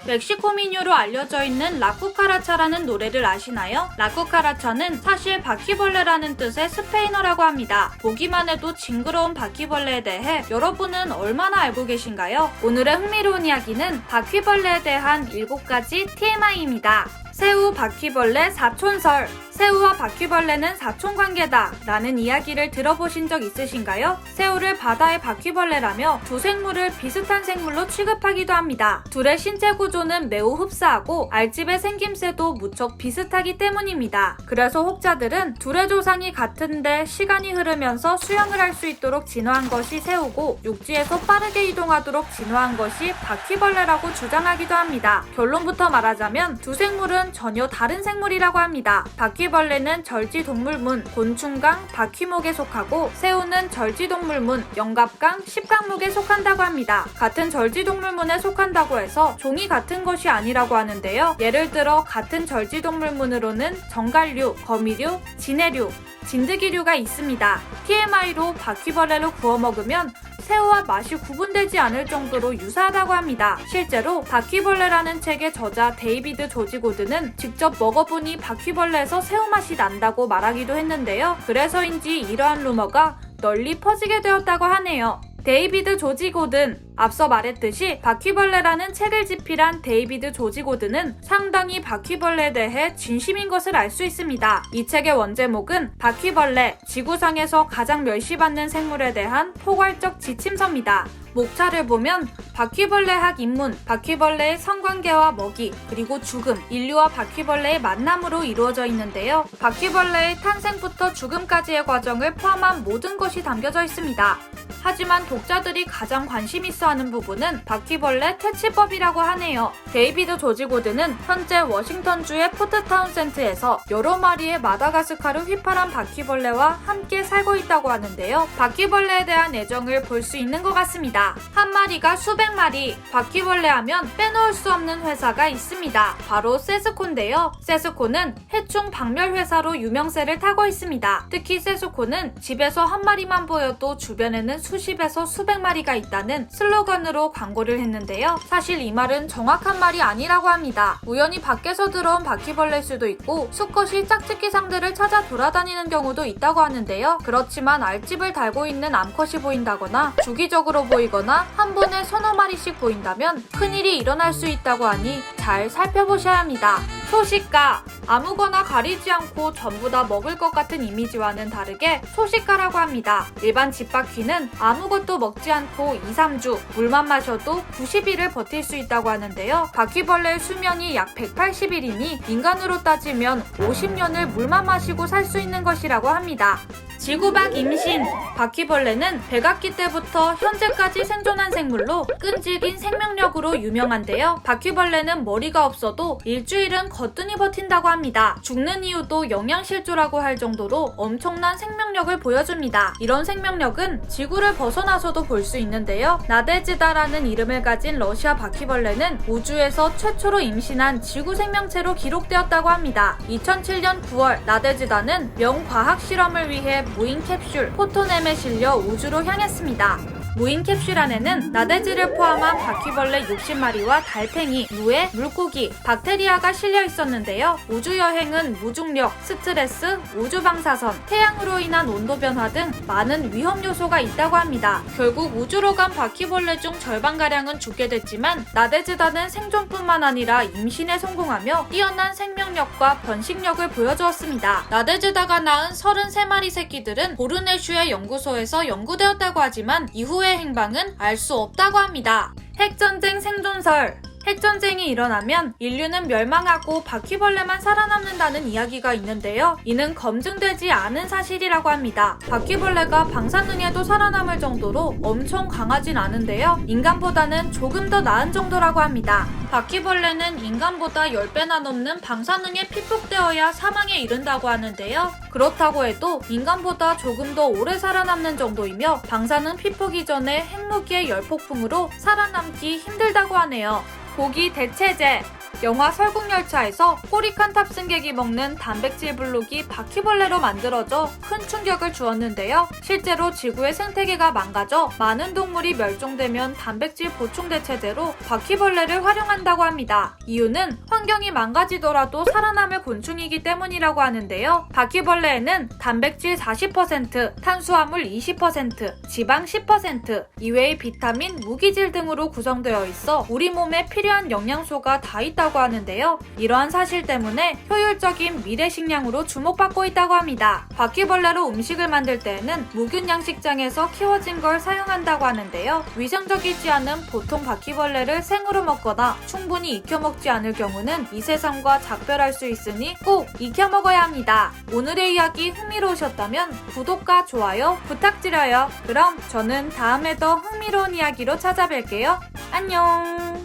멕시코 민요로 알려져 있는 라쿠카라차라는 노래를 아시나요? 라쿠카라차는 사실 바퀴벌레라는 뜻의 스페인어라고 합니다. 보기만 해도 징그러운 바퀴벌레에 대해 여러분은 얼마나 알고 계신가요? 오늘의 흥미로운 이야기는 바퀴벌레에 대한 7가지 TMI입니다. 새우 바퀴벌레 사촌설. 새우와 바퀴벌레는 사촌관계다 라는 이야기를 들어보신 적 있으신가요? 새우를 바다의 바퀴벌레라며 두 생물을 비슷한 생물로 취급하기도 합니다. 둘의 신체 구조는 매우 흡사하고 알집의 생김새도 무척 비슷하기 때문입니다. 그래서 혹자들은 둘의 조상이 같은데 시간이 흐르면서 수영을 할 수 있도록 진화한 것이 새우고 육지에서 빠르게 이동하도록 진화한 것이 바퀴벌레라고 주장하기도 합니다. 결론부터 말하자면 두 생물은 전혀 다른 생물이라고 합니다. 바퀴벌레는 절지동물문, 곤충강, 바퀴목에 속하고 새우는 절지동물문, 영갑강, 십강목에 속한다고 합니다. 같은 절지동물문에 속한다고 해서 종이 같은 것이 아니라고 하는데요. 예를 들어 같은 절지동물문으로는 정갈류, 거미류, 진해류, 진드기류가 있습니다. TMI로 바퀴벌레로 구워 먹으면 새우와 맛이 구분되지 않을 정도로 유사하다고 합니다. 실제로 바퀴벌레라는 책의 저자 데이비드 조지 고든은 직접 먹어보니 바퀴벌레에서 새우 맛이 난다고 말하기도 했는데요. 그래서인지 이러한 루머가 널리 퍼지게 되었다고 하네요. 데이비드 조지 고든. 앞서 말했듯이 바퀴벌레라는 책을 집필한 데이비드 조지 고든은 상당히 바퀴벌레에 대해 진심인 것을 알 수 있습니다. 이 책의 원제목은 바퀴벌레, 지구상에서 가장 멸시받는 생물에 대한 포괄적 지침서입니다. 목차를 보면 바퀴벌레학 입문, 바퀴벌레의 성관계와 먹이, 그리고 죽음, 인류와 바퀴벌레의 만남으로 이루어져 있는데요. 바퀴벌레의 탄생부터 죽음까지의 과정을 포함한 모든 것이 담겨져 있습니다. 하지만 독자들이 가장 관심 있어 하는 부분은 바퀴벌레 퇴치법이라고 하네요. 데이비드 조지 고든은 현재 워싱턴주의 포트타운센트에서 여러 마리의 마다가스카르 휘파람 바퀴벌레와 함께 살고 있다고 하는데요. 바퀴벌레에 대한 애정을 볼 수 있는 것 같습니다. 한 마리가 수백 마리. 바퀴벌레 하면 빼놓을 수 없는 회사가 있습니다. 바로 세스코인데요. 세스코는 해충 박멸 회사로 유명세를 타고 있습니다. 특히 세스코는 집에서 한 마리만 보여도 주변에는 수십에서 수백 마리가 있다는 슬로건으로 광고를 했는데요. 사실 이 말은 정확한 말이 아니라고 합니다. 우연히 밖에서 들어온 바퀴벌레일 수도 있고 수컷이 짝짓기 상대를 찾아 돌아다니는 경우도 있다고 하는데요. 그렇지만 알집을 달고 있는 암컷이 보인다거나 주기적으로 보이거나 한 번에 서너 마리씩 보인다면 큰일이 일어날 수 있다고 하니 잘 살펴보셔야 합니다. 소식가. 아무거나 가리지 않고 전부 다 먹을 것 같은 이미지와는 다르게 소식가라고 합니다. 일반 집바퀴는 아무것도 먹지 않고 2-3주, 물만 마셔도 90일을 버틸 수 있다고 하는데요. 바퀴벌레의 수명이 약 180일이니 인간으로 따지면 50년을 물만 마시고 살 수 있는 것이라고 합니다. 지구박 임신. 바퀴벌레는 백악기 때부터 현재까지 생존한 생물로 끈질긴 생명력으로 유명한데요. 바퀴벌레는 머리가 없어도 일주일은 거뜬히 버틴다고 합니다. 죽는 이유도 영양실조라고 할 정도로 엄청난 생명력을 보여줍니다. 이런 생명력은 지구를 벗어나서도 볼 수 있는데요. 나데즈다라는 이름을 가진 러시아 바퀴벌레는 우주에서 최초로 임신한 지구 생명체로 기록되었다고 합니다. 2007년 9월 나데즈다는 명과학 실험을 위해 무인 캡슐 포토넴에 실려 우주로 향했습니다. 무인 캡슐 안에는 나데즈를 포함한 바퀴벌레 60마리와 달팽이, 누에, 물고기, 박테리아가 실려 있었는데요. 우주여행은 무중력, 스트레스, 우주방사선, 태양으로 인한 온도 변화 등 많은 위험 요소가 있다고 합니다. 결국 우주로 간 바퀴벌레 중 절반가량은 죽게 됐지만 나데즈다는 생존뿐만 아니라 임신에 성공하며 뛰어난 생명력과 번식력을 보여주었습니다. 나데즈다가 낳은 33마리 새끼들은 보르네슈의 연구소에서 연구되었다고 하지만 이후의 행방은 알 수 없다고 합니다. 핵전쟁 생존설. 핵전쟁이 일어나면 인류는 멸망하고 바퀴벌레만 살아남는다는 이야기가 있는데요. 이는 검증되지 않은 사실이라고 합니다. 바퀴벌레가 방사능에도 살아남을 정도로 엄청 강하진 않은데요. 인간보다는 조금 더 나은 정도라고 합니다. 바퀴벌레는 인간보다 10배나 넘는 방사능에 피폭되어야 사망에 이른다고 하는데요. 그렇다고 해도 인간보다 조금 더 오래 살아남는 정도이며 방사능 피폭 이전에 핵무기의 열폭풍으로 살아남기 힘들다고 하네요. 고기 대체제. 영화 설국열차에서 꼬리칸 탑승객이 먹는 단백질 블록이 바퀴벌레로 만들어져 큰 충격을 주었는데요. 실제로 지구의 생태계가 망가져 많은 동물이 멸종되면 단백질 보충 대체제로 바퀴벌레를 활용한다고 합니다. 이유는 환경이 망가지더라도 살아남을 곤충이기 때문이라고 하는데요. 바퀴벌레에는 단백질 40%, 탄수화물 20%, 지방 10% 이외의 비타민, 무기질 등으로 구성되어 있어 우리 몸에 필요한 영양소가 다 있다고 하는데요. 이러한 사실 때문에 효율적인 미래 식량으로 주목받고 있다고 합니다. 바퀴벌레로 음식을 만들 때에는 무균양식장에서 키워진 걸 사용한다고 하는데요. 위생적이지 않은 보통 바퀴벌레를 생으로 먹거나 충분히 익혀 먹지 않을 경우는 이 세상과 작별할 수 있으니 꼭 익혀 먹어야 합니다. 오늘의 이야기 흥미로우셨다면 구독과 좋아요 부탁드려요. 그럼 저는 다음에 더 흥미로운 이야기로 찾아뵐게요. 안녕.